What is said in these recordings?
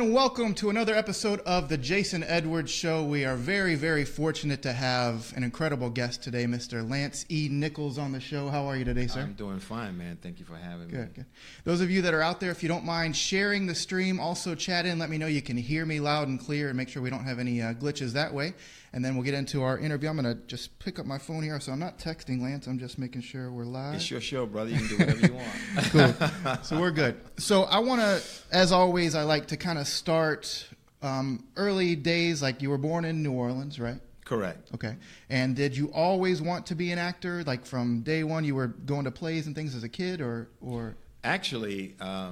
and welcome to another episode of the Jason Edwards Show. We are very, very fortunate to have an incredible guest today, Mr. Lance E. Nichols on the show. How are you today, sir? I'm doing fine, man. Thank you for having me. Good. Those of you that are out there, if you don't mind sharing the stream, also chat in. Let me know you can hear me loud and clear and make sure we don't have any glitches that way. And then we'll get into our interview. I'm going to just pick up my phone here. So I'm not texting Lance. I'm just making sure we're live. It's your show, brother. You can do whatever you want. Cool. So we're good. So I want to, as always, I like to kind of start early days, like you were born in New Orleans, right? Correct. Okay. And did you always want to be an actor? Like from day one, you were going to plays and things as a kid, or? Actually, I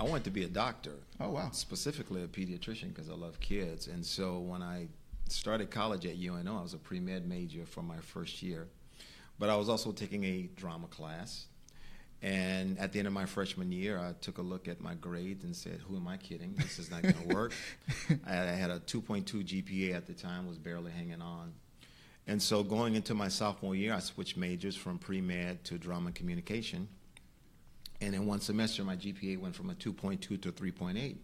wanted to be a doctor. Oh, wow. Specifically a pediatrician because I love kids. And so when I started college at UNO, I was a pre-med major for my first year. But I was also taking a drama class. And at the end of my freshman year, I took a look at my grades and said, who am I kidding? This is not going to work. I had a 2.2 GPA at the time, was barely hanging on. And so going into my sophomore year, I switched majors from pre-med to drama and communication. And in one semester, my GPA went from a 2.2 to a 3.8.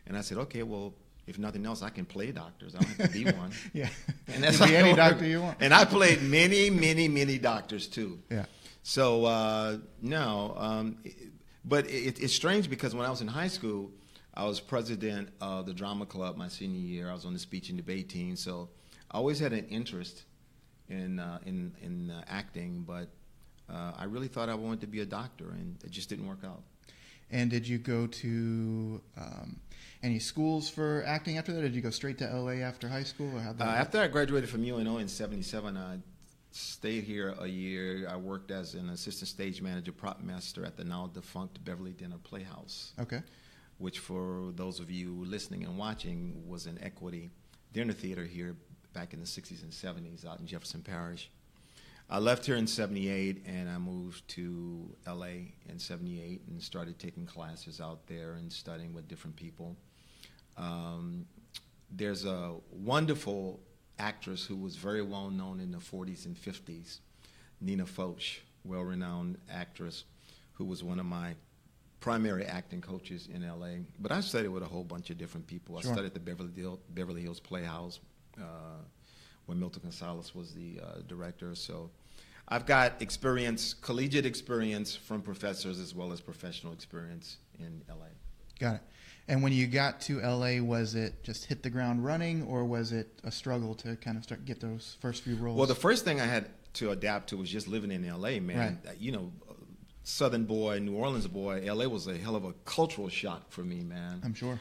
And I said, okay, well, if nothing else, I can play doctors. I don't have to be one. Yeah. And that's be any doctor you want. And I played many doctors, too. Yeah. So, but it's strange because when I was in high school, I was president of the drama club my senior year. I was on the speech and debate team. So I always had an interest in acting, but I really thought I wanted to be a doctor, and it just didn't work out. And did you go to any schools for acting after that? Or did you go straight to L.A. after high school? Or after I graduated from UNO in '77, I stayed here a year. I worked as an assistant stage manager, prop master at the now defunct Beverly Dinner Playhouse. Okay. Which, for those of you listening and watching, was an equity dinner theater here back in the 60s and 70s out in Jefferson Parish. I left here in '78 and I moved to LA in '78 and started taking classes out there and studying with different people. There's a wonderful actress who was very well known in the 40s and 50s, Nina Foch, well-renowned actress, who was one of my primary acting coaches in LA. But I studied with a whole bunch of different people. Sure. I studied at the Beverly Hills Playhouse when Milton Gonzalez was the director. So I've got experience, collegiate experience from professors as well as professional experience in LA. Got it. And when you got to LA, was it just hit the ground running, or was it a struggle to kind of get those first few roles? Well, the first thing I had to adapt to was just living in LA, man. Right. You know, Southern boy, New Orleans boy, LA was a hell of a cultural shock for me, man. I'm sure.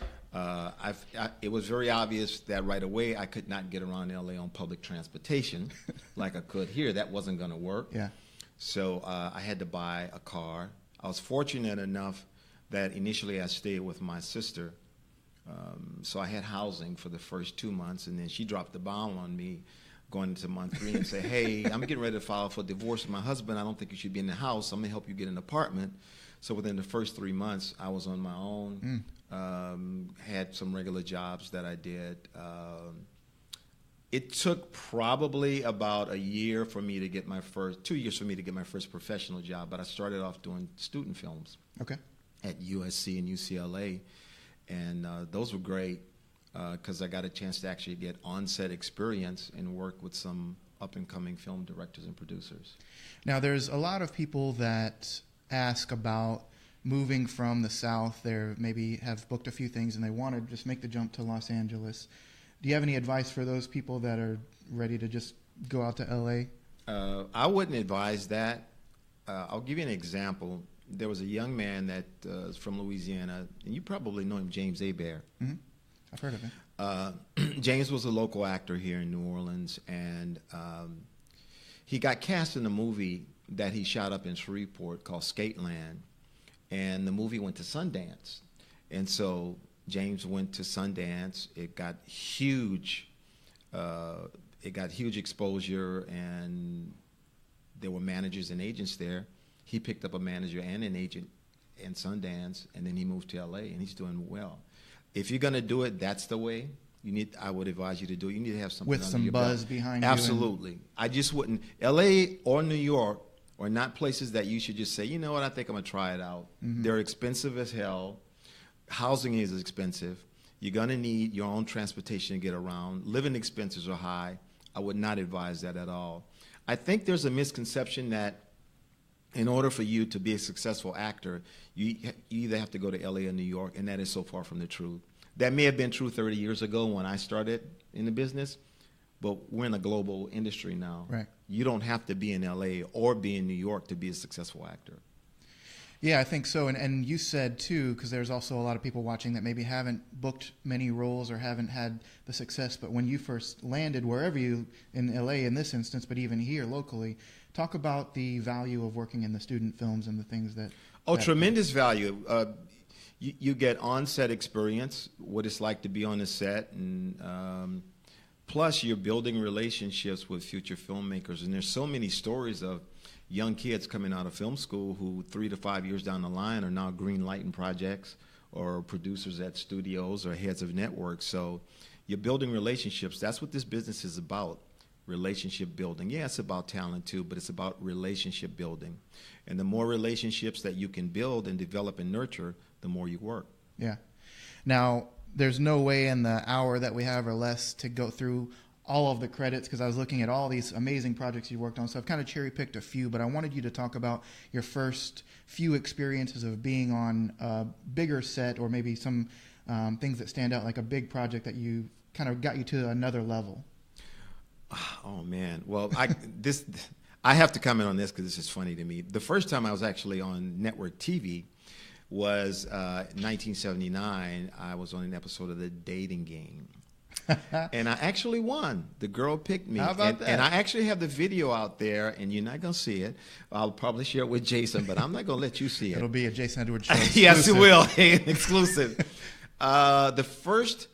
It was very obvious that right away I could not get around LA on public transportation like I could here. That wasn't going to work. Yeah. So I had to buy a car. I was fortunate enough that initially I stayed with my sister. So I had housing for the first 2 months, and then she dropped the bomb on me going into month 3 and said, hey, I'm getting ready to file for divorce with my husband. I don't think you should be in the house. I'm going to help you get an apartment. So within the first 3 months, I was on my own, had some regular jobs that I did. It took probably about 2 years for me to get my first professional job, but I started off doing student films. Okay. At USC and UCLA, and those were great because I got a chance to actually get on-set experience and work with some up-and-coming film directors and producers. Now, there's a lot of people that ask about moving from the South. They maybe have booked a few things and they want to just make the jump to Los Angeles. Do you have any advice for those people that are ready to just go out to L.A.? I wouldn't advise that. I'll give you an example. There was a young man that is from Louisiana, and you probably know him, James Hebert. Mm-hmm. I've heard of him. James was a local actor here in New Orleans, and he got cast in a movie that he shot up in Shreveport called Skateland, and the movie went to Sundance. And so James went to Sundance. It got huge exposure, and there were managers and agents there. He picked up a manager and an agent in Sundance, and then he moved to LA, and he's doing well. If you're going to do it, that's the way. I would advise you to do it. You need to have something with under some your buzz belt. behind Absolutely. you. I just wouldn't. LA or New York are not places that you should just say, you know what, I think I'm going to try it out. Mm-hmm. They're expensive as hell. Housing is expensive. You're going to need your own transportation to get around. Living expenses are high. I would not advise that at all. I think there's a misconception that in order for you to be a successful actor, you either have to go to LA or New York, and that is so far from the truth. That may have been true 30 years ago when I started in the business, but we're in a global industry now. Right. You don't have to be in LA or be in New York to be a successful actor. Yeah, I think so. And you said, too, because there's also a lot of people watching that maybe haven't booked many roles or haven't had the success. But when you first landed, wherever you, in L.A. in this instance, but even here locally, talk about the value of working in the student films and the things that... Oh, tremendous value. You get on-set experience, what it's like to be on the set, and plus you're building relationships with future filmmakers. And there's so many stories of young kids coming out of film school who 3 to 5 years down the line are now green lighting projects or producers at studios or heads of networks. So you're building relationships. That's what this business is about, relationship building. Yeah, it's about talent too, but it's about relationship building. And the more relationships that you can build and develop and nurture, the more you work. Yeah. Now, there's no way in the hour that we have or less to go through all of the credits, because I was looking at all these amazing projects you worked on. So I've kind of cherry-picked a few, but I wanted you to talk about your first few experiences of being on a bigger set, or maybe some things that stand out, like a big project that you kind of got you to another level. Oh, man. Well, I have to comment on this because this is funny to me. The first time I was actually on network TV was 1979. I was on an episode of The Dating Game. And I actually won. The girl picked me. How about that? And I actually have the video out there, and you're not going to see it. I'll probably share it with Jason, but I'm not going to let you see it. It'll be a Jason Edwards show. Yes, it will. Exclusive. The first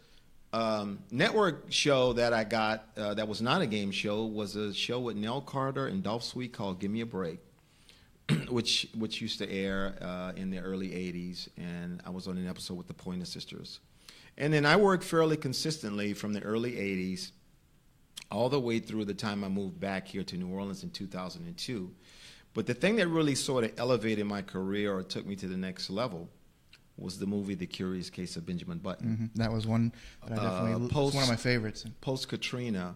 network show that I got that was not a game show was a show with Nell Carter and Dolph Sweet called Give Me a Break, which used to air in the early 80s, and I was on an episode with the Pointer Sisters. And then I worked fairly consistently from the early 80s all the way through the time I moved back here to New Orleans in 2002. But the thing that really sort of elevated my career or took me to the next level was the movie The Curious Case of Benjamin Button. Mm-hmm. That was one that I definitely, it's one of my favorites. Post-Katrina,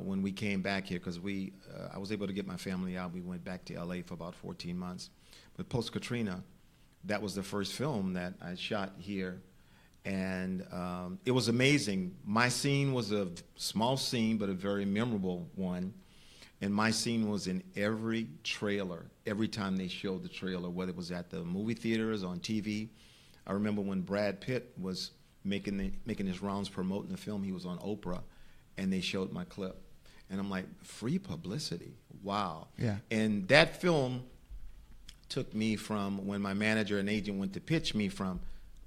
when we came back here, because I was able to get my family out. We went back to L.A. for about 14 months. But post-Katrina, that was the first film that I shot here. And it was amazing. My scene was a small scene, but a very memorable one. And my scene was in every trailer, every time they showed the trailer, whether it was at the movie theaters, on TV. I remember when Brad Pitt was making his rounds promoting the film, he was on Oprah, and they showed my clip. And I'm like, free publicity, wow. Yeah. And that film took me from when my manager and agent went to pitch me from,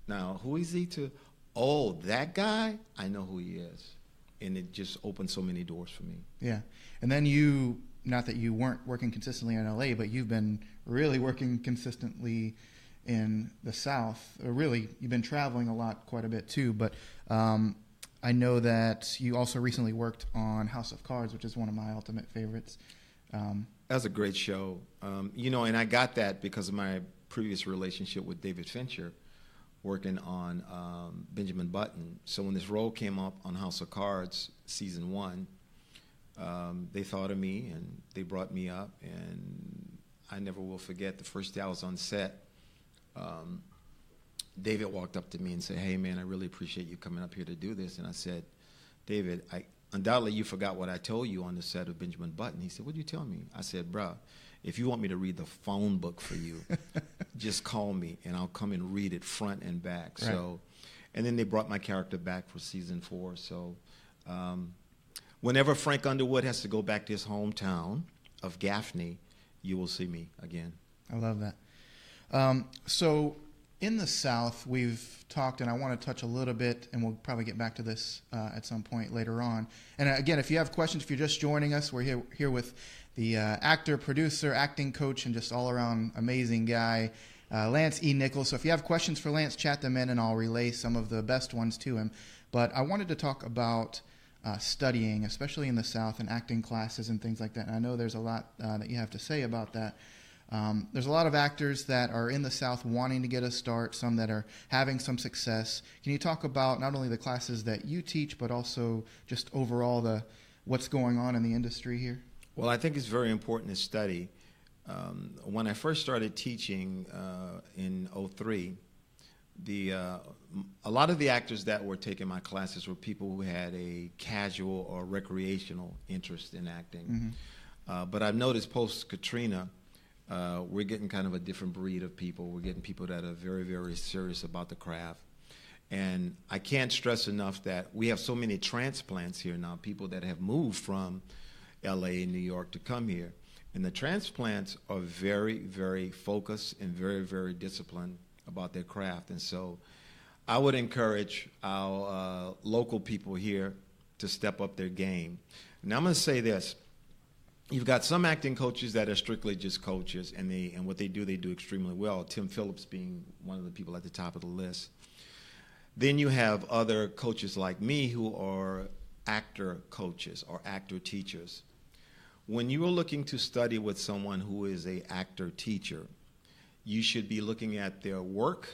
now, who is he to, oh, that guy, I know who he is. And it just opened so many doors for me. Yeah. And then you, not that you weren't working consistently in LA, but you've been really working consistently in the South. Or really, you've been traveling a lot, quite a bit too. But I know that you also recently worked on House of Cards, which is one of my ultimate favorites. That was a great show. And I got that because of my previous relationship with David Fincher, working on Benjamin Button. So when this role came up on House of Cards, season 1, they thought of me and they brought me up. And I never will forget the first day I was on set, David walked up to me and said, hey, man, I really appreciate you coming up here to do this. And I said, David, undoubtedly you forgot what I told you on the set of Benjamin Button. He said, what'd you tell me? I said, bruh, if you want me to read the phone book for you, just call me and I'll come and read it front and back. Right. So, and then they brought my character back for season 4. So whenever Frank Underwood has to go back to his hometown of Gaffney, you will see me again. I love that. So in the South, we've talked, and I want to touch a little bit, and we'll probably get back to this at some point later on. And again, if you have questions, if you're just joining us, we're here with the actor, producer, acting coach, and just all-around amazing guy, Lance E. Nichols. So if you have questions for Lance, chat them in, and I'll relay some of the best ones to him. But I wanted to talk about studying, especially in the South, and acting classes and things like that. And I know there's a lot that you have to say about that. There's a lot of actors that are in the South wanting to get a start, some that are having some success. Can you talk about not only the classes that you teach, but also just overall what's going on in the industry here? Well, I think it's very important to study. When I first started teaching in '03, a lot of the actors that were taking my classes were people who had a casual or recreational interest in acting. But I've noticed post-Katrina, we're getting kind of a different breed of people. We're getting people that are very, very serious about the craft. And I can't stress enough that we have so many transplants here now, people that have moved from LA and New York to come here. And the transplants are very, very focused and very, very disciplined about their craft. And so I would encourage our local people here to step up their game. Now I'm going to say this. You've got some acting coaches that are strictly just coaches, and what they do extremely well, Tim Phillips being one of the people at the top of the list. Then you have other coaches like me who are actor coaches or actor teachers. When you are looking to study with someone who is an actor teacher, you should be looking at their work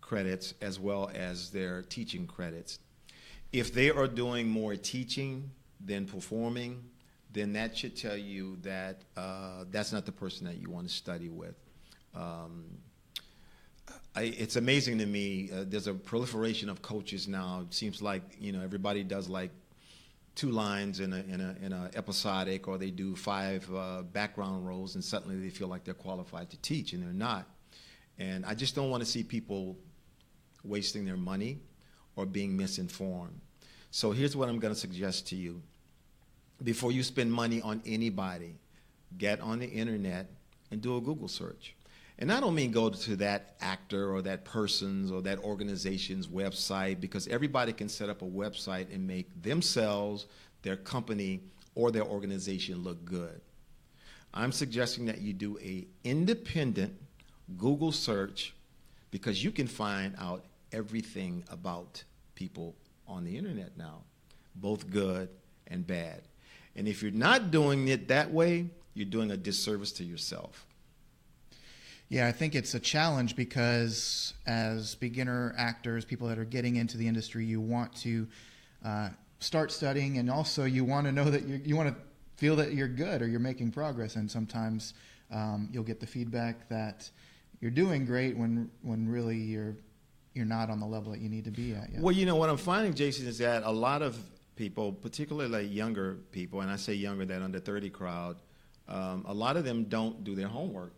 credits as well as their teaching credits. If they are doing more teaching than performing, then that should tell you that that's not the person that you want to study with. It's amazing to me. There's a proliferation of coaches now. It seems like everybody does like 2 lines in a episodic, or they do 5 background roles, and suddenly they feel like they're qualified to teach, and they're not. And I just don't want to see people wasting their money or being misinformed. So here's what I'm going to suggest to you. Before you spend money on anybody, get on the internet and do a Google search. And I don't mean go to that actor or that person's or that organization's website, because everybody can set up a website and make themselves, their company, or their organization look good. I'm suggesting that you do an independent Google search, because you can find out everything about people on the internet now, both good and bad. And if you're not doing it that way, you're doing a disservice to yourself. Yeah, I think it's a challenge because as beginner actors, people that are getting into the industry, you want to start studying, and also you want to know that you want to feel that you're good or you're making progress. And sometimes you'll get the feedback that you're doing great when really you're not on the level that you need to be at yet. Well, what I'm finding, Jason, is that a lot of people, particularly younger people, and I say younger, that under 30 crowd, a lot of them don't do their homework.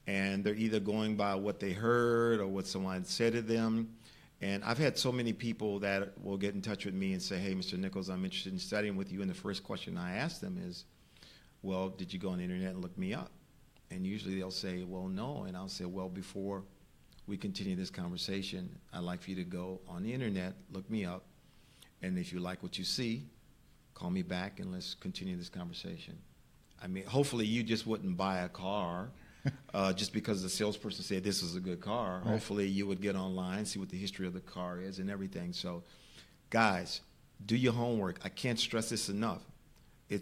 And they're either going by what they heard or what someone said to them. And I've had so many people that will get in touch with me and say, hey, Mr. Nichols, I'm interested in studying with you. And the first question I ask them is, well, did you go on the internet and look me up? And usually they'll say, well, no. And I'll say, well, before we continue this conversation, I'd like for you to go on the internet, look me up. And if you like what you see, call me back and let's continue this conversation. I mean, hopefully you just wouldn't buy a car just because the salesperson said this is a good car. Right. Hopefully you would get online, see what the history of the car is and everything. So, guys, do your homework. I can't stress this enough.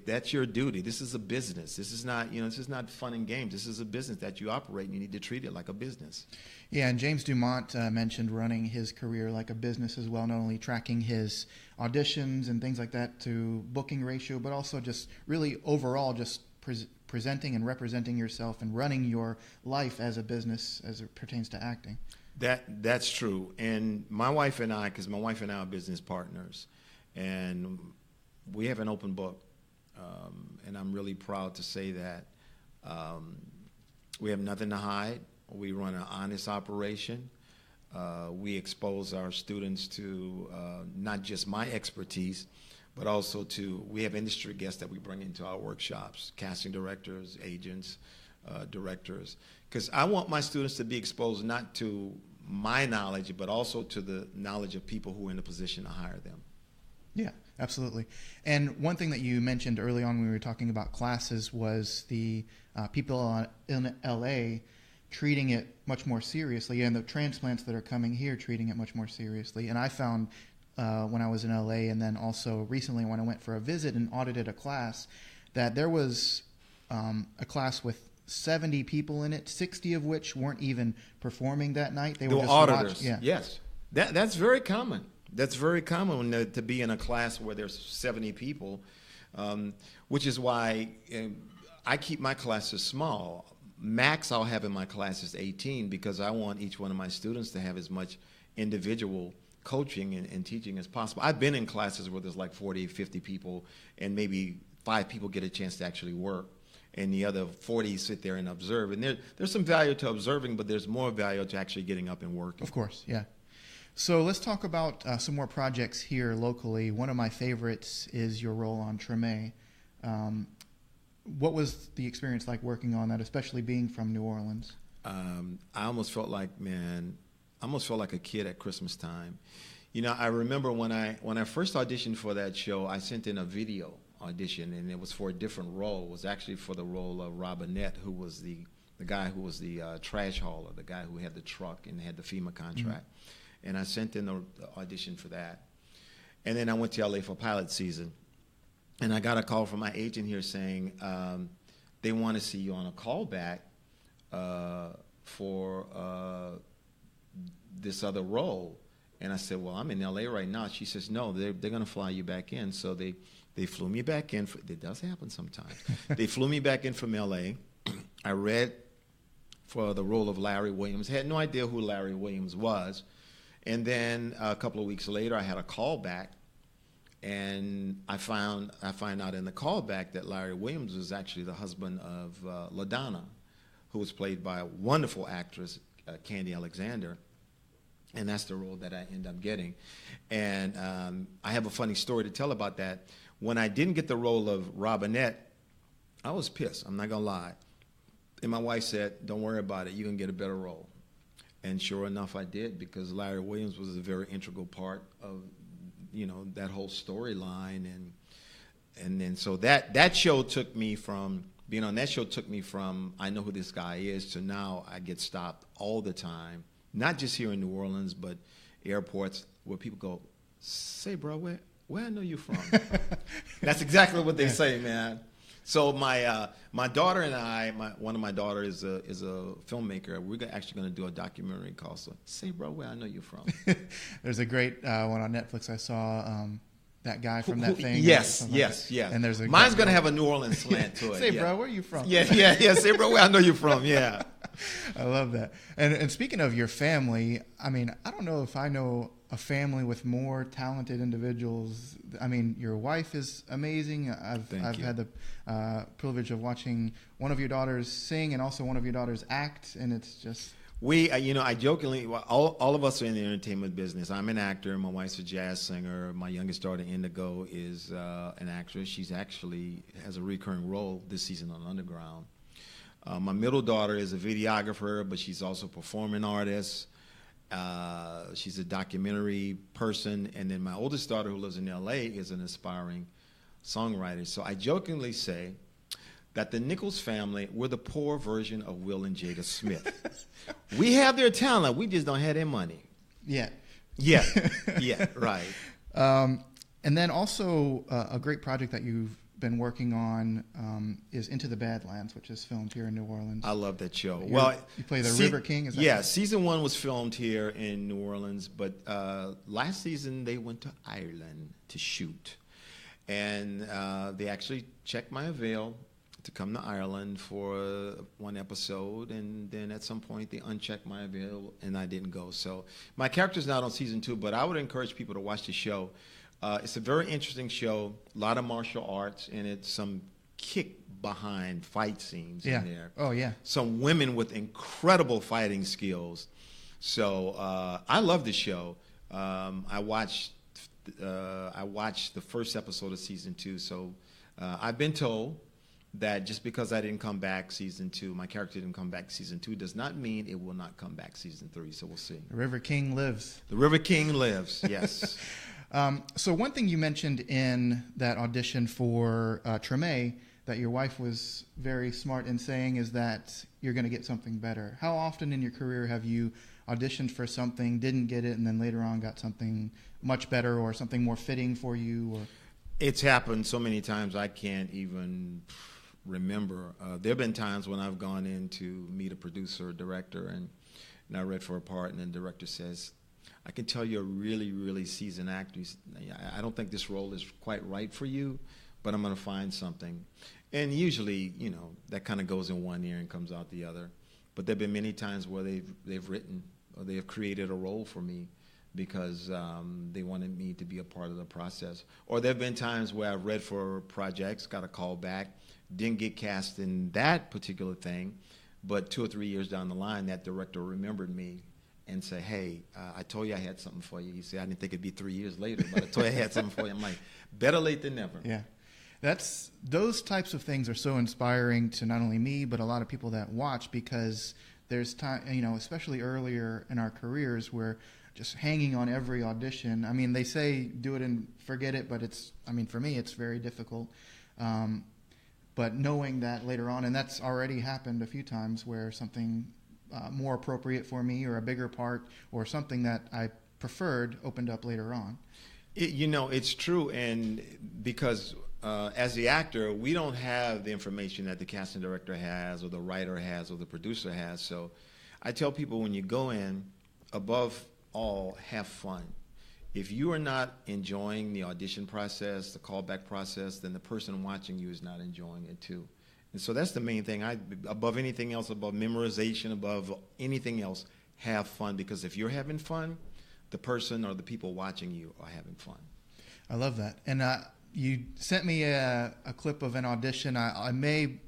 That's your duty. This is a business. This is not, this is not fun and games. This is a business that you operate, and you need to treat it like a business. Yeah, and James Dumont mentioned running his career like a business as well, not only tracking his auditions and things like that to booking ratio, but also just really overall just presenting and representing yourself and running your life as a business as it pertains to acting. That's true. And my wife and I, because my wife and I are business partners, and we have an open book. And I'm really proud to say that we have nothing to hide. We run an honest operation. We expose our students to not just my expertise, but also we have industry guests that we bring into our workshops, casting directors, agents, directors, because I want my students to be exposed not to my knowledge, but also to the knowledge of people who are in a position to hire them. Yeah, absolutely. And one thing that you mentioned early on when we were talking about classes was the people in LA treating it much more seriously, and the transplants that are coming here treating it much more seriously. And I found when I was in LA, and then also recently when I went for a visit and audited a class, that there was a class with 70 people in it, 60 of which weren't even performing that night. They There were were just auditors. Yeah. Yes. That's very common. That's very common to be in a class where there's 70 people, which is why I keep my classes small. Max I'll have in my class is 18 because I want each one of my students to have as much individual coaching and teaching as possible. I've been in classes where there's like 40, 50 people, and maybe 5 people get a chance to actually work, and the other 40 sit there and observe. And there's some value to observing, but there's more value to actually getting up and working. Of course, yeah. So let's talk about some more projects here locally. One of my favorites is your role on Treme. What was the experience like working on that, especially being from New Orleans? I almost felt like a kid at Christmas time. You know, I remember when I first auditioned for that show, I sent in a video audition, and it was for a different role. It was actually for the role of Robinette, who was the guy who was the trash hauler, the guy who had the truck and had the FEMA contract. Mm-hmm. And I sent in the audition for that. And then I went to LA for pilot season. And I got a call from my agent here saying they want to see you on a callback for this other role. And I said, well, I'm in LA right now. She says, no, they're going to fly you back in. So they flew me back in. It does happen sometimes. They flew me back in from LA. I read for the role of Larry Williams. Had no idea who Larry Williams was. And then a couple of weeks later, I had a call back. And I find out in the callback that Larry Williams was actually the husband of LaDonna, who was played by a wonderful actress, Candy Alexander. And that's the role that I end up getting. And I have a funny story to tell about that. When I didn't get the role of Robinette, I was pissed. I'm not going to lie. And my wife said, don't worry about it. You're going to get a better role. And sure enough, I did, because Larry Williams was a very integral part of that whole storyline, and then so that show took me from being on that show took me from I know who this guy is to now I get stopped all the time, not just here in New Orleans, but airports where people go, say, bro, where I know you from? That's exactly what they say, man. So my daughter and I, one of my daughters is a filmmaker. We're actually going to do a documentary called "Say, Bro, Where I Know You From." There's a great one on Netflix. I saw that guy from that thing. Yes. And there's mine's going to have a New Orleans slant to it. Say, bro, where are you from? Yeah. Say, bro, where I know you from. Yeah. I love that. And speaking of your family, I mean, I don't know if I know a family with more talented individuals. I mean, your wife is amazing. I've had the privilege of watching one of your daughters sing and also one of your daughters act, and it's just... I jokingly, all of us are in the entertainment business. I'm an actor. My wife's a jazz singer. My youngest daughter, Indigo, is an actress. She's actually has a recurring role this season on Underground. My middle daughter is a videographer, but she's also a performing artist. She's a documentary person. And then my oldest daughter, who lives in L.A., is an aspiring songwriter. So I jokingly say that the Nichols family, we're the poor version of Will and Jada Smith. We have their talent. We just don't have their money. Yeah, right. And then also a great project that you've been working on is Into the Badlands, which is filmed here in New Orleans. I love that show. You play the River King? Is that right? Season 1 was filmed here in New Orleans, but last season they went to Ireland to shoot. And they actually checked my avail to come to Ireland for one episode, and then at some point they unchecked my avail, and I didn't go. So my character's not on season 2, but I would encourage people to watch the show. It's a very interesting show, a lot of martial arts, and it's some kick behind fight scenes in there. Oh, yeah. Some women with incredible fighting skills. So I love the show. I watched the first episode of season 2, so I've been told that just because I didn't come back season 2, my character didn't come back season 2, does not mean it will not come back season 3. So we'll see. The River King lives. The River King lives. Yes. So one thing you mentioned in that audition for Treme that your wife was very smart in saying is that you're going to get something better. How often in your career have you auditioned for something, didn't get it, and then later on got something much better or something more fitting for you? Or it's happened so many times I can't even remember. There have been times when I've gone in to meet a producer or director, and I read for a part, and the director says, I can tell you're a really, really seasoned actor. I don't think this role is quite right for you, but I'm going to find something. And usually, that kind of goes in one ear and comes out the other. But there have been many times where they've written or they have created a role for me because they wanted me to be a part of the process. Or there have been times where I've read for projects, got a call back, didn't get cast in that particular thing, but 2 or 3 years down the line, that director remembered me and said, hey, I told you I had something for you. He said, I didn't think it'd be 3 years later, but I told you I had something for you. I'm like, better late than never. Yeah. Those types of things are so inspiring to not only me, but a lot of people that watch, because there's time, especially earlier in our careers, where just hanging on every audition. I mean, they say do it and forget it, but for me, it's very difficult. But knowing that later on, and that's already happened a few times, where something more appropriate for me or a bigger part or something that I preferred opened up later on. It's true, and because as the actor, we don't have the information that the casting director has or the writer has or the producer has. So I tell people, when you go in, above all, have fun. If you are not enjoying the audition process, the callback process, then the person watching you is not enjoying it too. And so that's the main thing. Above anything else, above memorization, above anything else, have fun. Because if you're having fun, the person or the people watching you are having fun. I love that. And you sent me a clip of an audition. I may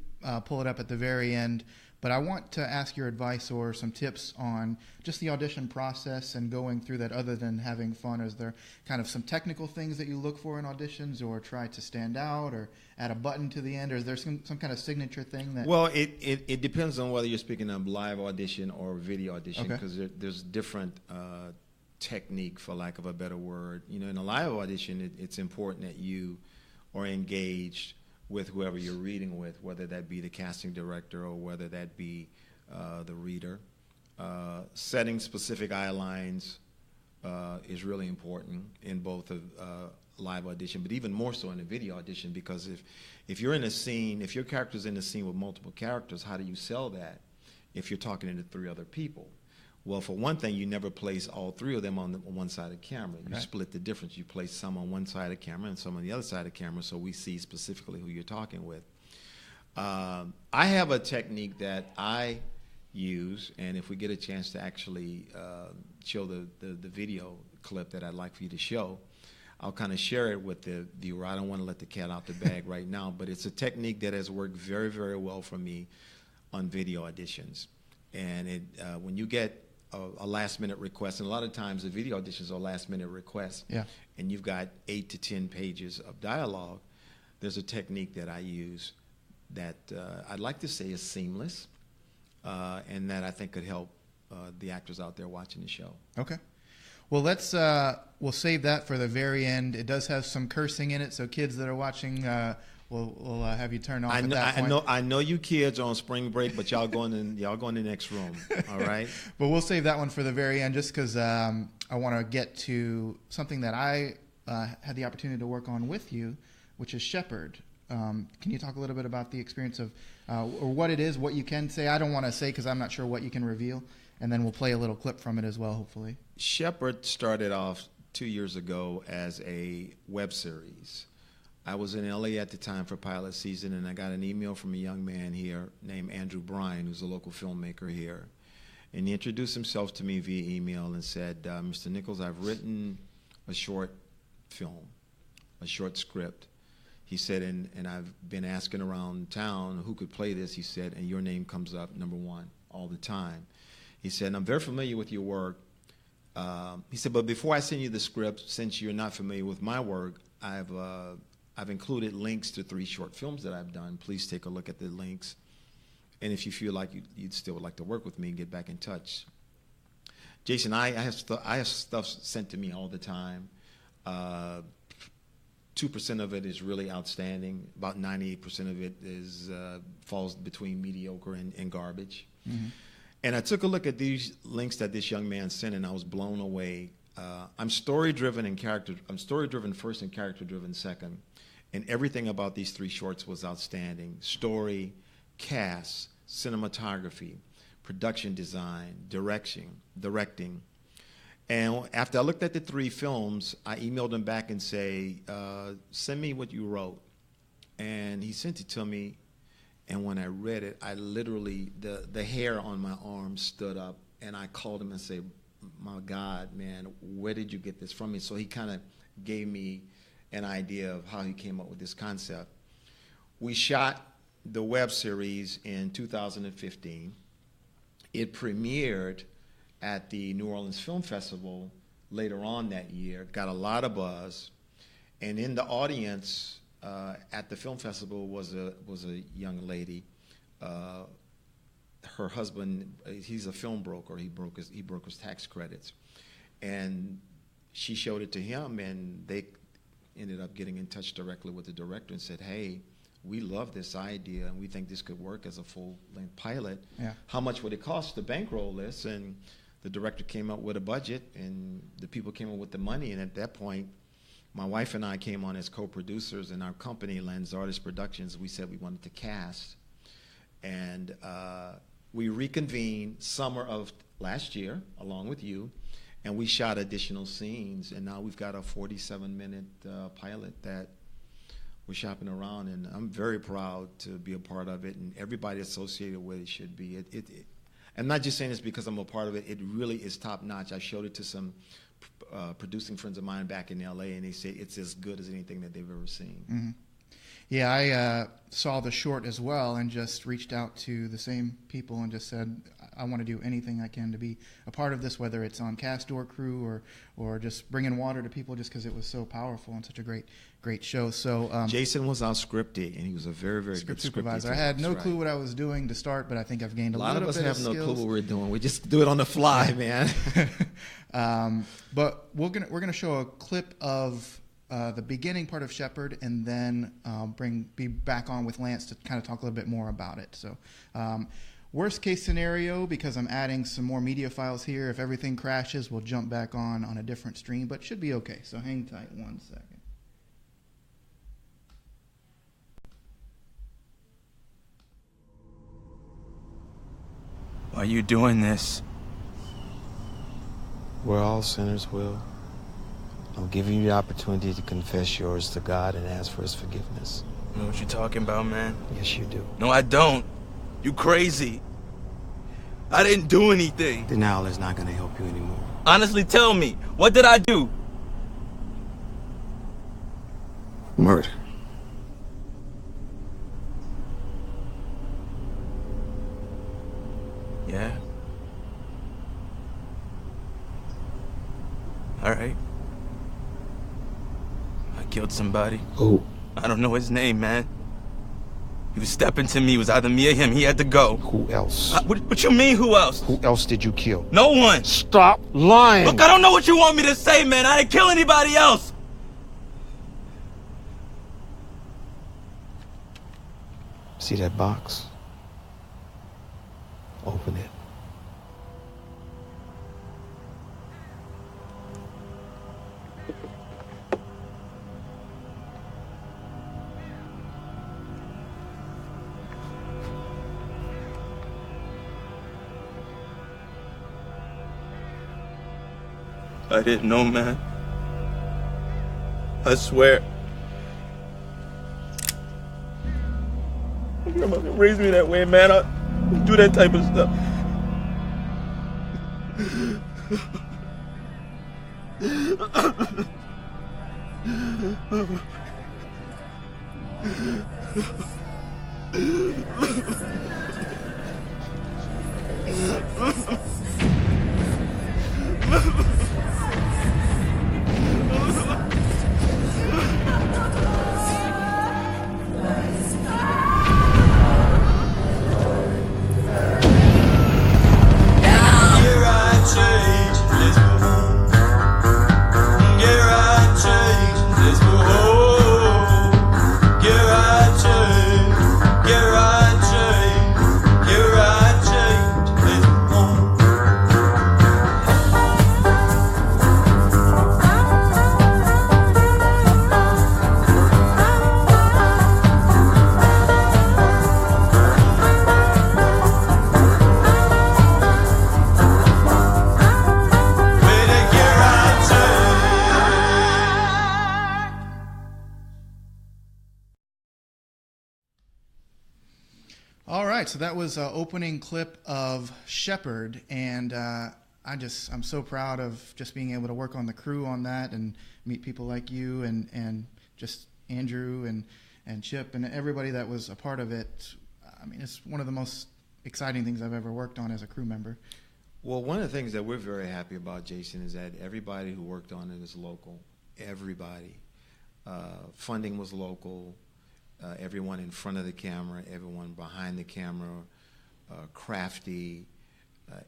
pull it up at the very end, but I want to ask your advice or some tips on just the audition process and going through that. Other than having fun, is there kind of some technical things that you look for in auditions, or try to stand out, or add a button to the end, or is there some kind of signature thing that... Well, it depends on whether you're speaking of live audition or video audition, Okay. because there's different technique, for lack of a better word. In a live audition, it's important that you are engaged with whoever you're reading with, whether that be the casting director or whether that be the reader. Setting specific eye lines is really important in both a live audition, but even more so in a video audition, because if you're in a scene, if your character's in a scene with multiple characters, how do you sell that if you're talking to 3 other people? Well, for one thing, you never place all 3 of them on one side of the camera. You split the difference. You place some on one side of the camera and some on the other side of the camera, so we see specifically who you're talking with. I have a technique that I use, and if we get a chance to actually show the video clip that I'd like for you to show, I'll kind of share it with the viewer. I don't want to let the cat out the bag right now, but it's a technique that has worked very, very well for me on video auditions. And when you get a last-minute request, and a lot of times the video auditions are last-minute requests, and you've got 8 to 10 pages of dialogue, there's a technique that I use that I'd like to say is seamless, and that I think could help the actors out there watching the show. Okay. Well, we'll save that for the very end. It does have some cursing in it, so kids that are watching, we'll have you turn off at that point. I know you kids are on spring break, but y'all go in the next room. All right. But we'll save that one for the very end, just because I want to get to something that I had the opportunity to work on with you, which is Shepherd. Can you talk a little bit about the experience of, or what it is, what you can say? I don't want to say because I'm not sure what you can reveal, and then we'll play a little clip from it as well, hopefully. Shepherd started off 2 years ago as a web series. I was in LA at the time for pilot season, and I got an email from a young man here named Andrew Bryan, who's a local filmmaker here. And he introduced himself to me via email and said, Mr. Nichols, I've written a short film, a short script. He said, and I've been asking around town who could play this. He said, and your name comes up #1 all the time. He said, and I'm very familiar with your work. He said, but before I send you the script, since you're not familiar with my work, I've included links to 3 short films that I've done. Please take a look at the links. And if you feel like you'd still would like to work with me, get back in touch. Jason, I have stuff sent to me all the time. 2% of it is really outstanding. About 98% of it falls between mediocre and garbage. Mm-hmm. And I took a look at these links that this young man sent, and I was blown away. I'm story-driven and character. I'm story-driven first and character-driven second. And everything about these 3 shorts was outstanding. Story, cast, cinematography, production design, directing. And after I looked at the 3 films, I emailed him back and say, send me what you wrote. And he sent it to me. And when I read it, I literally, the hair on my arm stood up. And I called him and said, my God, man, where did you get this from me? So he kind of gave me an idea of how he came up with this concept. We shot the web series in 2015. It premiered at the New Orleans Film Festival later on that year, got a lot of buzz. And in the audience at the film festival was a young lady. Her husband, he's a film broker. He broke his tax credits, and she showed it to him, and they ended up getting in touch directly with the director and said, "Hey, we love this idea, and we think this could work as a full-length pilot. Yeah. How much would it cost to bankroll this?" And the director came up with a budget, and the people came up with the money. And at that point, my wife and I came on as co-producers, and our company, Lanzartis Productions, we said we wanted to cast. And we reconvened summer of last year, along with you, and we shot additional scenes. And now we've got a 47-minute pilot that we're shopping around, and I'm very proud to be a part of it, and everybody associated with it should be. I'm not just saying this because I'm a part of it. It really is top-notch. I showed it to some producing friends of mine back in L.A., and they say it's as good as anything that they've ever seen. Mm-hmm. Yeah, I saw the short as well and just reached out to the same people and just said, I want to do anything I can to be a part of this, whether it's on cast or crew or just bringing water to people, just because it was so powerful and such a great show. So Jason was our scripty, and he was a very, very script good supervisor. I had no clue what I was doing to start, but I think I've gained a little bit of skills. A lot of us have no clue what we're doing. We just do it on the fly, man. But we're gonna show a clip of the beginning part of Shepherd, and then be back on with Lance to kind of talk a little bit more about it. So worst case scenario, because I'm adding some more media files here, if everything crashes, we'll jump back on a different stream, but should be okay. So hang tight 1 second. Why are you doing this? We're all sinners, Will. I'm giving you the opportunity to confess yours to God and ask for his forgiveness. You know what you're talking about, man? Yes, you do. No, I don't. You crazy. I didn't do anything. Denial is not going to help you anymore. Honestly, tell me, what did I do? Murder. Yeah. All right. I killed somebody. Who? I don't know his name, man. He was stepping to me. It was either me or him. He had to go. Who else? What you mean, who else? Who else did you kill? No one. Stop lying! Look, I don't know what you want me to say, man. I didn't kill anybody else. See that box? Open it. I didn't know, man. I swear. My grandma raised me that way, man. I don't do that type of stuff. All right, so that was an opening clip of Shepherd, and I'm so proud of just being able to work on the crew on that and meet people like you and just Andrew and Chip and everybody that was a part of it. I mean, it's one of the most exciting things I've ever worked on as a crew member. Well, one of the things that we're very happy about, Jason, is that everybody who worked on it is local. Everybody. Funding was local. Everyone in front of the camera, everyone behind the camera, crafty,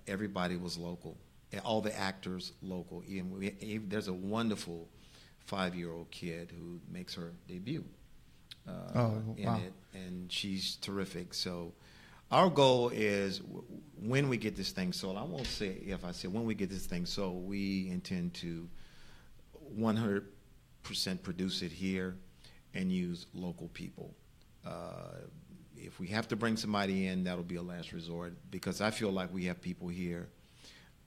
everybody was local. All the actors local. There's a wonderful 5-year-old kid who makes her debut in it, and she's terrific. So our goal is when we get this thing sold, I won't say if I say when we get this thing sold, we intend to 100% produce it here and use local people. If we have to bring somebody in, that'll be a last resort, because I feel like we have people here,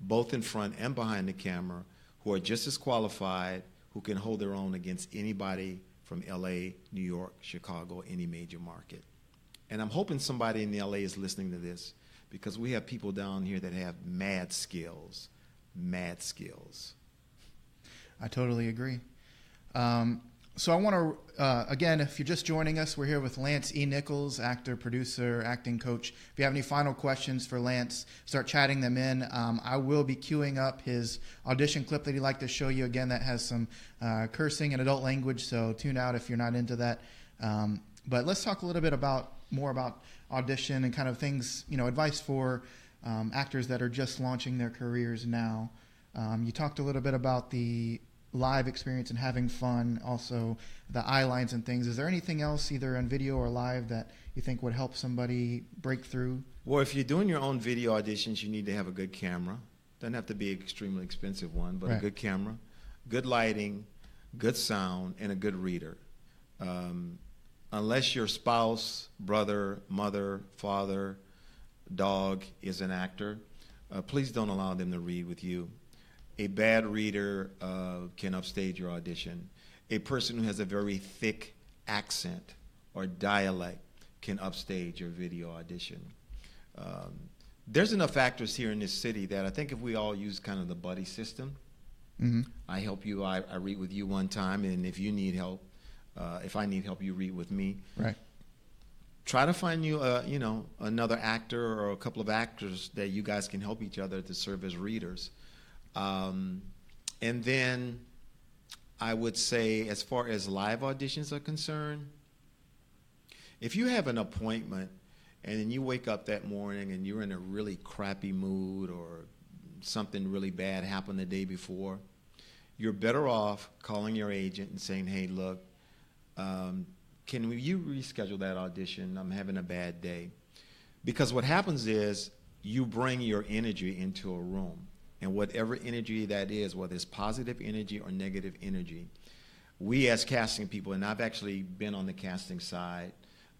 both in front and behind the camera, who are just as qualified, who can hold their own against anybody from LA, New York, Chicago, any major market. And I'm hoping somebody in LA is listening to this, because we have people down here that have mad skills. I totally agree. So I want to, again, if you're just joining us, we're here with Lance E. Nichols, actor, producer, acting coach. If you have any final questions for Lance, start chatting them in. I will be queuing up his audition clip that he'd like to show you. Again, that has some cursing and adult language, so tune out if you're not into that. But let's talk a little bit more about audition and kind of things, advice for actors that are just launching their careers now. You talked a little bit about the live experience and having fun, also the eye lines and things. Is there anything else, either on video or live, that you think would help somebody break through? Well, if you're doing your own video auditions, you need to have a good camera. Doesn't have to be an extremely expensive one, but right. A good camera, good lighting, good sound, and a good reader. Unless your spouse, brother, mother, father, dog is an actor, please don't allow them to read with you. A bad reader can upstage your audition. A person who has a very thick accent or dialect can upstage your video audition. There's enough actors here in this city that I think if we all use kind of the buddy system, I help you, I read with you one time, and if you need help, if I need help, you read with me. Right. Try to find you, another actor or a couple of actors that you guys can help each other to serve as readers. And then I would say, as far as live auditions are concerned, if you have an appointment and then you wake up that morning and you're in a really crappy mood or something really bad happened the day before, you're better off calling your agent and saying, hey, look, can you reschedule that audition? I'm having a bad day. Because what happens is you bring your energy into a room. And whatever energy that is, whether it's positive energy or negative energy, we as casting people, and I've actually been on the casting side.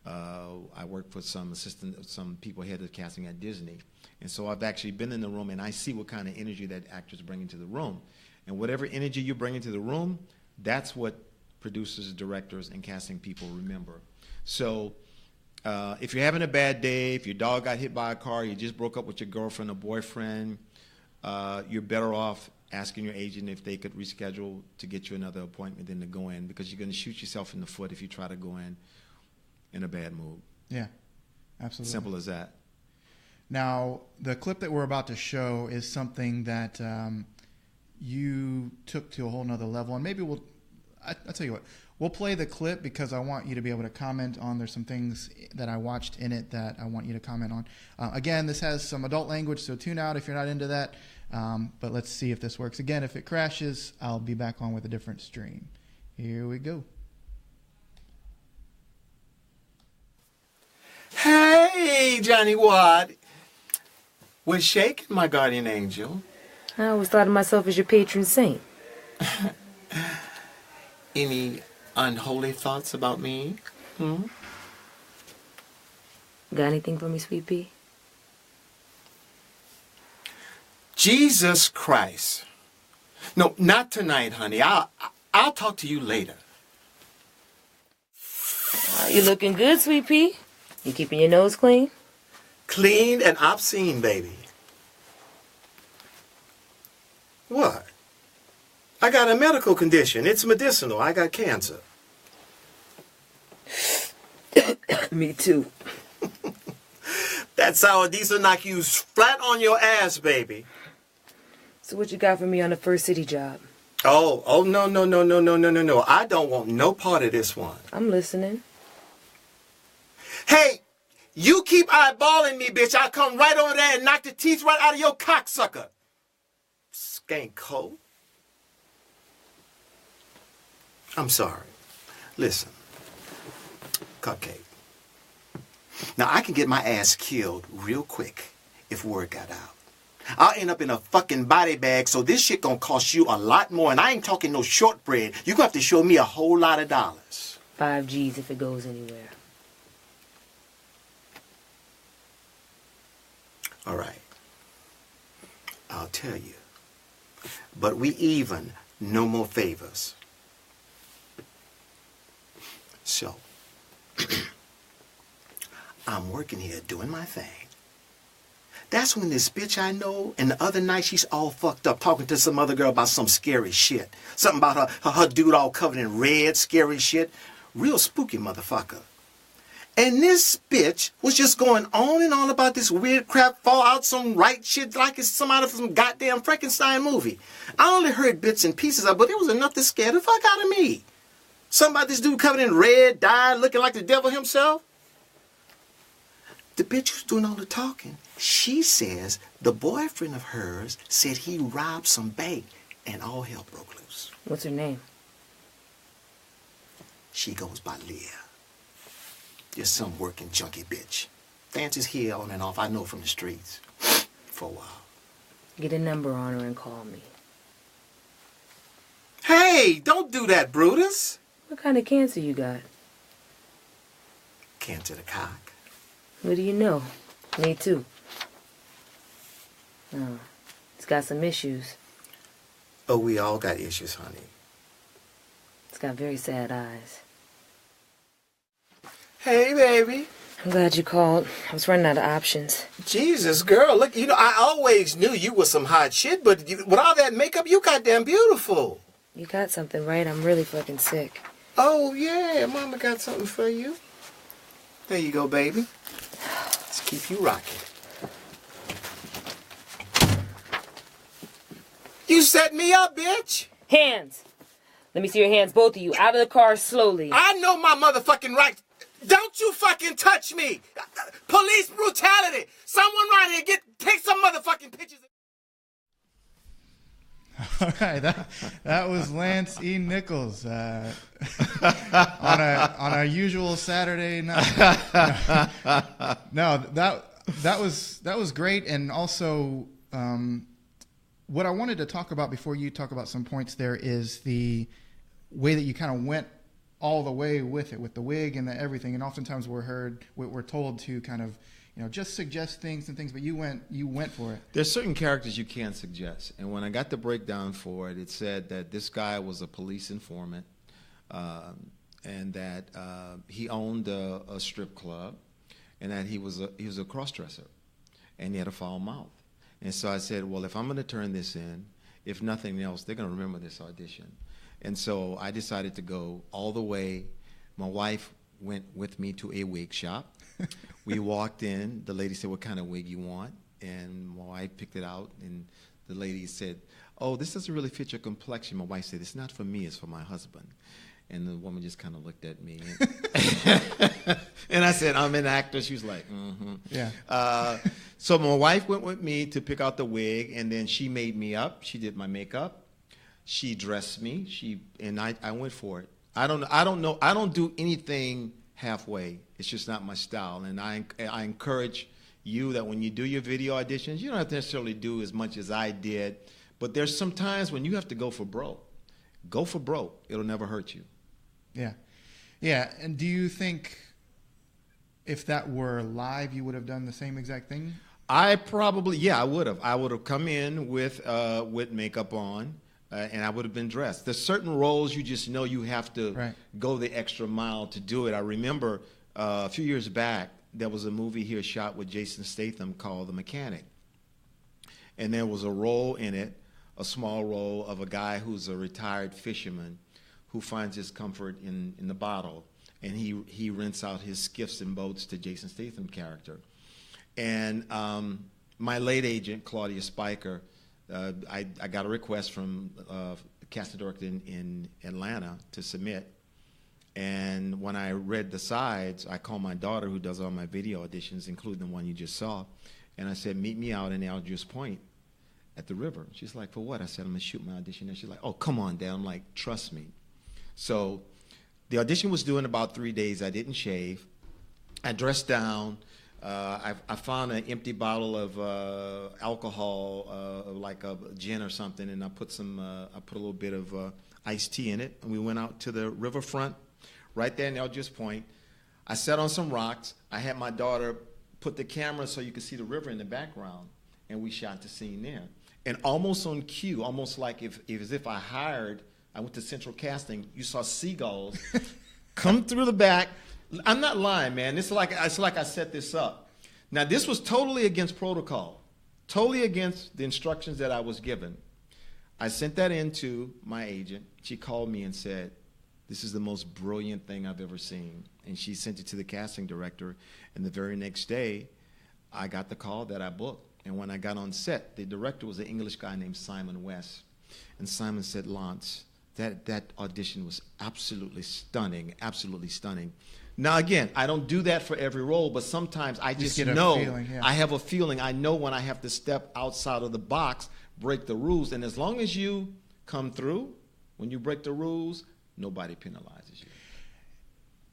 I work for some people head of casting at Disney. And so I've actually been in the room, and I see what kind of energy that actors bring into the room. And whatever energy you bring into the room, that's what producers, directors, and casting people remember. So if you're having a bad day, if your dog got hit by a car, you just broke up with your girlfriend or boyfriend, you're better off asking your agent if they could reschedule to get you another appointment than to go in, because you're going to shoot yourself in the foot if you try to go in a bad mood. Yeah, absolutely. Simple as that. Now, the clip that we're about to show is something that you took to a whole nother level, and maybe I'll tell you what, we'll play the clip because I want you to be able to comment on. There's some things that I watched in it that I want you to comment on. Again, this has some adult language, so tune out if you're not into that. But let's see if this works. Again, if it crashes, I'll be back on with a different stream. Here we go. Hey, Johnny Watt. What's shaking, my guardian angel? I always thought of myself as your patron saint. Any unholy thoughts about me? Got anything for me, Sweet Pea? Jesus Christ. No, not tonight, honey. I'll talk to you later. You looking good, Sweet Pea? You keeping your nose clean? Clean and obscene, baby. What? I got a medical condition. It's medicinal. I got cancer. Me too. That sour diesel knock you flat on your ass, baby. So what you got for me on the first city job? Oh, no. I don't want no part of this one. I'm listening. Hey, you keep eyeballing me, bitch. I'll come right over there and knock the teeth right out of your cocksucker. Skank hoe. I'm sorry. Listen, Cupcake. Now, I can get my ass killed real quick if word got out. I'll end up in a fucking body bag, so this shit gonna cost you a lot more, and I ain't talking no shortbread. You gonna have to show me a whole lot of dollars. 5 G's if it goes anywhere. All right. I'll tell you. But we even, no more favors. So, I'm working here doing my thing. That's when this bitch I know, and the other night she's all fucked up talking to some other girl about some scary shit. Something about her dude all covered in red, scary shit. Real spooky motherfucker. And this bitch was just going on and on about this weird crap, fall out some right shit like it's some out of some goddamn Frankenstein movie. I only heard bits and pieces of it, but it was enough to scare the fuck out of me. Something about this dude covered in red, dyed, looking like the devil himself. The bitch who's doing all the talking, she says the boyfriend of hers said he robbed some bank and all hell broke loose. What's her name? She goes by Leah. Just some working junkie bitch. Dances here on and off, I know from the streets. For a while. Get a number on her and call me. Hey, don't do that, Brutus. What kind of cancer you got? Cancer the cock. What do you know? Me too. Oh, it's got some issues. Oh, we all got issues, honey. It's got very sad eyes. Hey, baby. I'm glad you called. I was running out of options. Jesus, girl, look, I always knew you was some hot shit, but with all that makeup, you goddamn beautiful. You got something right. I'm really fucking sick. Oh, yeah, Mama got something for you. There you go, baby. Let's keep you rocking. You set me up, bitch. Hands! Let me see your hands, both of you. Out of the car slowly. I know my motherfucking right. Don't you fucking touch me. Police brutality. Someone right here, take some motherfucking pictures. All right, that was Lance E. Nichols on a usual Saturday night. No, that was great, and also what I wanted to talk about before you talk about some points there is the way that you kind of went all the way with it, with the wig and the everything, and oftentimes we're told to kind of just suggest things, but you went for it. There's certain characters you can't suggest. And when I got the breakdown for it, it said that this guy was a police informant and that he owned a strip club and that he was a cross-dresser and he had a foul mouth. And so I said, well, if I'm going to turn this in, if nothing else, they're going to remember this audition. And so I decided to go all the way. My wife went with me to a wig shop. We walked in. The lady said, what kind of wig you want? And my wife picked it out. And the lady said, oh, this doesn't really fit your complexion. My wife said, it's not for me, it's for my husband. And the woman just kind of looked at me. And I said, I'm an actor. She was like, mm-hmm. Yeah. So my wife went with me to pick out the wig, and then she made me up. She did my makeup. She dressed me. And I went for it. I don't do anything halfway. It's just not my style. And I encourage you that when you do your video auditions, you don't have to necessarily do as much as I did. But there's some times when you have to go for broke. Go for broke. It'll never hurt you. Yeah. Yeah. And do you think if that were live, you would have done the same exact thing? I would have. I would have come in with makeup on, and I would have been dressed. There's certain roles you just know you have to go the extra mile to do it. I remember a few years back, there was a movie here shot with Jason Statham called The Mechanic. And there was a role in it, a small role of a guy who's a retired fisherman who finds his comfort in the bottle. And he rents out his skiffs and boats to Jason Statham character. And my late agent, Claudia Spiker, I got a request from the casting director in Atlanta to submit. And when I read the sides, I called my daughter, who does all my video auditions, including the one you just saw, and I said, meet me out in Algiers Point at the river. She's like, for what? I said, I'm going to shoot my audition there. She's like, oh, come on, Dad. I'm like, trust me. So the audition was due in about 3 days. I didn't shave. I dressed down. I found an empty bottle of alcohol, like a gin or something, and I put a little bit of iced tea in it, and we went out to the riverfront right there in Algiers Point. I sat on some rocks. I had my daughter put the camera so you could see the river in the background, and we shot the scene there. And almost on cue, almost like as if I went to Central Casting, you saw seagulls come through the back. I'm not lying, man. It's like I set this up. Now, this was totally against protocol, totally against the instructions that I was given. I sent that in to my agent. She called me and said, this is the most brilliant thing I've ever seen. And she sent it to the casting director. And the very next day, I got the call that I booked. And when I got on set, the director was an English guy named Simon West. And Simon said, Lance, that audition was absolutely stunning, absolutely stunning. Now, again, I don't do that for every role, but sometimes I just know. Feeling, yeah. I have a feeling. I know when I have to step outside of the box, break the rules. And as long as you come through, when you break the rules, nobody penalizes you.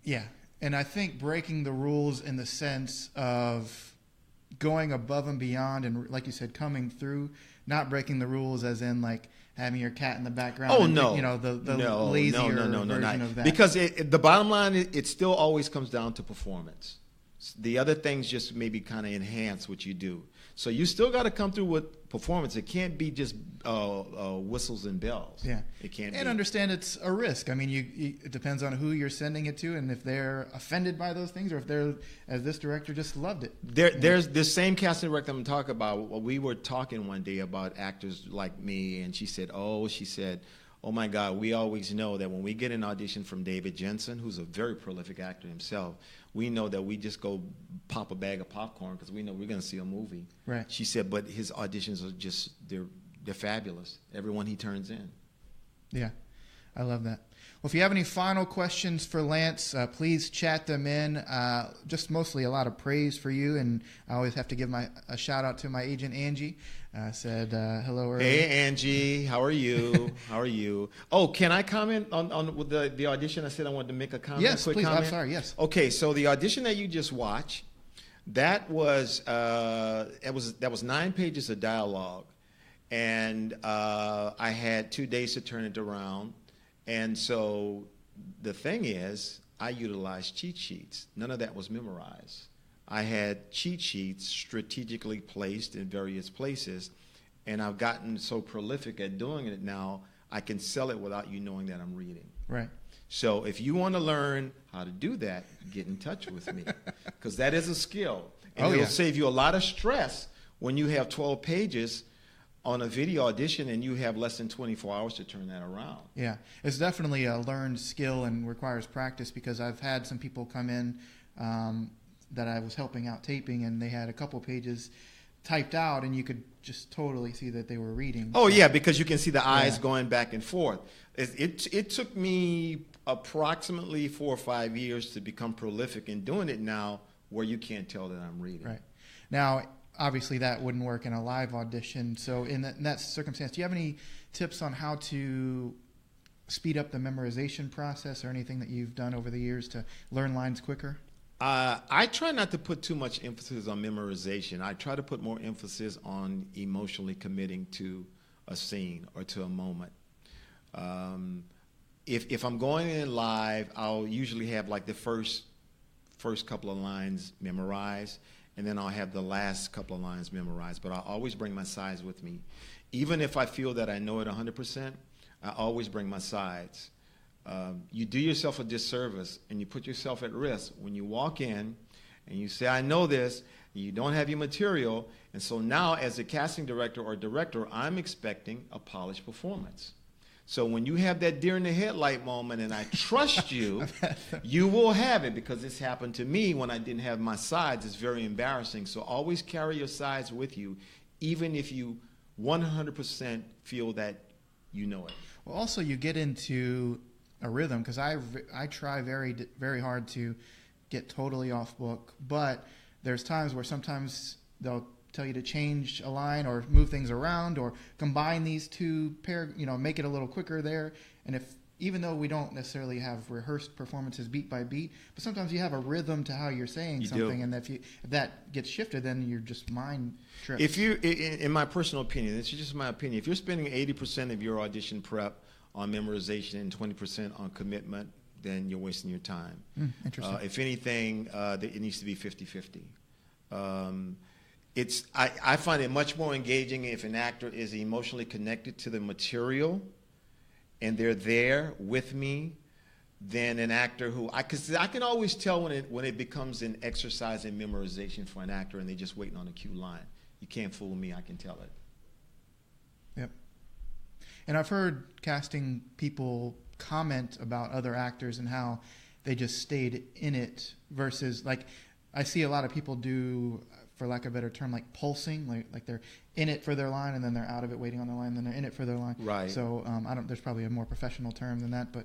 Yeah, and I think breaking the rules in the sense of going above and beyond and, like you said, coming through, not breaking the rules as in, like, having your cat in the background. Oh, and, no. You know, the lazier version of that. Because the bottom line, it still always comes down to performance. The other things just maybe kind of enhance what you do. So you still got to come through with performance. It can't be just whistles and bells. Yeah, it can't. And be. Understand it's a risk. I mean, it depends on who you're sending it to, and if they're offended by those things, or if they're, as this director, just loved it. There's this same casting director I'm talking about. We were talking one day about actors like me, and she said, "Oh my God, we always know that when we get an audition from David Jensen, who's a very prolific actor himself, we know that we just go pop a bag of popcorn because we know we're going to see a movie." Right. She said, but his auditions are just, they're fabulous. Everyone he turns in. Yeah, I love that. Well, if you have any final questions for Lance, please chat them in. Just mostly a lot of praise for you, and I always have to give a shout out to my agent, Angie. Said hello earlier. Hey, Angie, how are you? How are you? Oh, can I comment on with the audition? I said I wanted to make a comment. Yes, quick please. Comment. I'm sorry. Yes. Okay, so the audition that you just watched, that was 9 pages of dialogue, and I had 2 days to turn it around. And so the thing is, I utilized cheat sheets. None of that was memorized. I had cheat sheets strategically placed in various places, and I've gotten so prolific at doing it now, I can sell it without you knowing that I'm reading. Right. So if you want to learn how to do that, get in touch with me, because that is a skill. And it'll save you a lot of stress when you have 12 pages on a video audition and you have less than 24 hours to turn that around. Yeah, it's definitely a learned skill and requires practice, because I've had some people come in that I was helping out taping, and they had a couple pages typed out, and you could just totally see that they were reading. Oh, yeah, because you can see the eyes going back and forth. It took me approximately 4 or 5 years to become prolific in doing it now, where you can't tell that I'm reading. Right. Now, obviously that wouldn't work in a live audition. So in that circumstance, do you have any tips on how to speed up the memorization process, or anything that you've done over the years to learn lines quicker? I try not to put too much emphasis on memorization. I try to put more emphasis on emotionally committing to a scene or to a moment. If I'm going in live, I'll usually have like the first couple of lines memorized, and then I'll have the last couple of lines memorized. But I always bring my sides with me. Even if I feel that I know it 100%, I always bring my sides. You do yourself a disservice and you put yourself at risk when you walk in and you say, I know this, and you don't have your material, and so now as a casting director or director, I'm expecting a polished performance. So when you have that deer in the headlight moment and I trust you, you will have it, because this happened to me when I didn't have my sides. It's very embarrassing. So always carry your sides with you, even if you 100% feel that you know it. Well, also you get into a rhythm, because I try very hard to get totally off book, but there's times where sometimes they'll tell you to change a line or move things around or combine these two make it a little quicker there. And even though we don't necessarily have rehearsed performances beat by beat, but sometimes you have a rhythm to how you're saying something, and if that gets shifted, then you're just mind tripped. If you, in my personal opinion, this is just my opinion, if you're spending 80% of your audition prep on memorization and 20% on commitment, then you're wasting your time. Interesting. If anything, it needs to be 50-50. I find it much more engaging if an actor is emotionally connected to the material and they're there with me than an actor who, because I can always tell when it becomes an exercise in memorization for an actor and they're just waiting on a cue line. You can't fool me, I can tell it. Yep. And I've heard casting people comment about other actors and how they just stayed in it versus, like, I see a lot of people do, for lack of a better term, like pulsing, like they're in it for their line and then they're out of it waiting on the line, and then they're in it for their line. Right. So there's probably a more professional term than that, but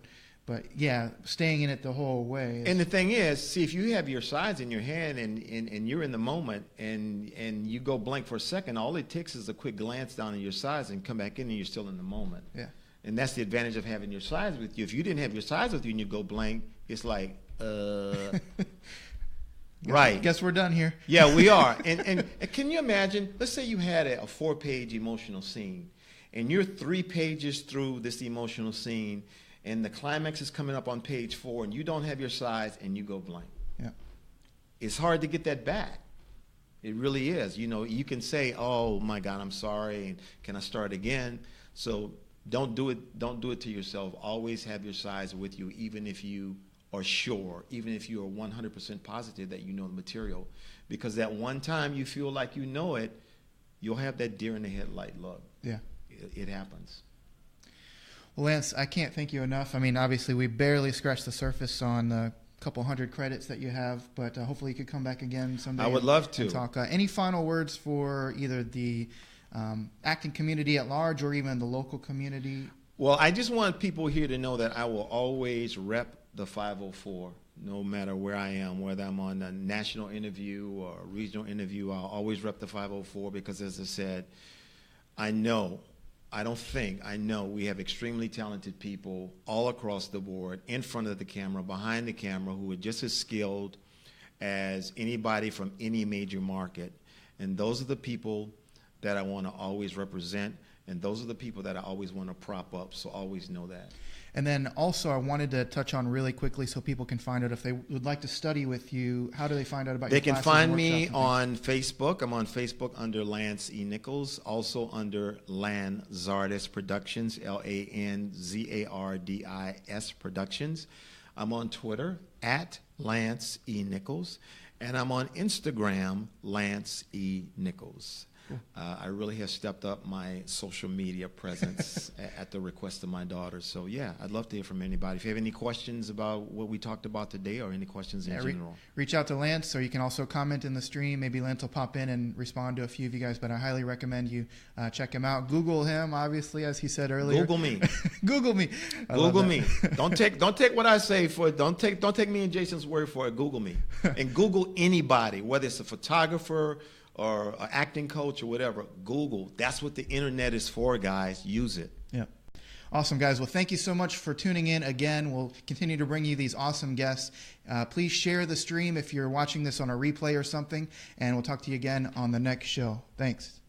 yeah, staying in it the whole way. And the thing is, see, if you have your sides in your hand and you're in the moment and you go blank for a second, all it takes is a quick glance down at your sides and come back in and you're still in the moment. Yeah. And that's the advantage of having your sides with you. If you didn't have your sides with you and you go blank, it's like, right. Guess we're done here. Yeah, we are. And can you imagine, let's say you had a 4-page emotional scene, and you're 3 pages through this emotional scene, and the climax is coming up on page 4, and you don't have your sides, and you go blank. Yeah. It's hard to get that back. It really is. You know, you can say, oh, my God, I'm sorry, and can I start again? So don't do it to yourself. Always have your sides with you, even if you are sure, even if you are 100% positive that you know the material. Because that one time you feel like you know it, you'll have that deer in the headlight look. Yeah. It happens. Well, Lance, I can't thank you enough. I mean, obviously, we barely scratched the surface on the couple hundred credits that you have, but hopefully you could come back again someday. I would love to. And talk. Any final words for either the acting community at large or even the local community? Well, I just want people here to know that I will always rep the 504, no matter where I am, whether I'm on a national interview or a regional interview. I'll always rep the 504 because, as I said, I know we have extremely talented people all across the board, in front of the camera, behind the camera, who are just as skilled as anybody from any major market. And those are the people that I want to always represent, and those are the people that I always want to prop up, so always know that. And then also I wanted to touch on really quickly so people can find out if they would like to study with you. How do they find out about your classes? They can find me on Facebook. I'm on Facebook under Lance E. Nichols, also under Lan Zardis Productions, LANZARDIS Productions. I'm on Twitter at Lance E. Nichols, and I'm on Instagram, Lance E. Nichols. I really have stepped up my social media presence at the request of my daughter. So, yeah, I'd love to hear from anybody. If you have any questions about what we talked about today or any questions in general. Reach out to Lance, or you can also comment in the stream. Maybe Lance will pop in and respond to a few of you guys, but I highly recommend you check him out. Google him, obviously, as he said earlier. Google me. Google me. Google me. Don't take what I say for it. Don't take me and Jason's word for it. Google me. And Google anybody, whether it's a photographer or an acting coach or whatever. Google. That's what the internet is for, guys. Use it. Yeah. Awesome, guys. Well, thank you so much for tuning in again. We'll continue to bring you these awesome guests. Please share the stream if you're watching this on a replay or something, and we'll talk to you again on the next show. Thanks.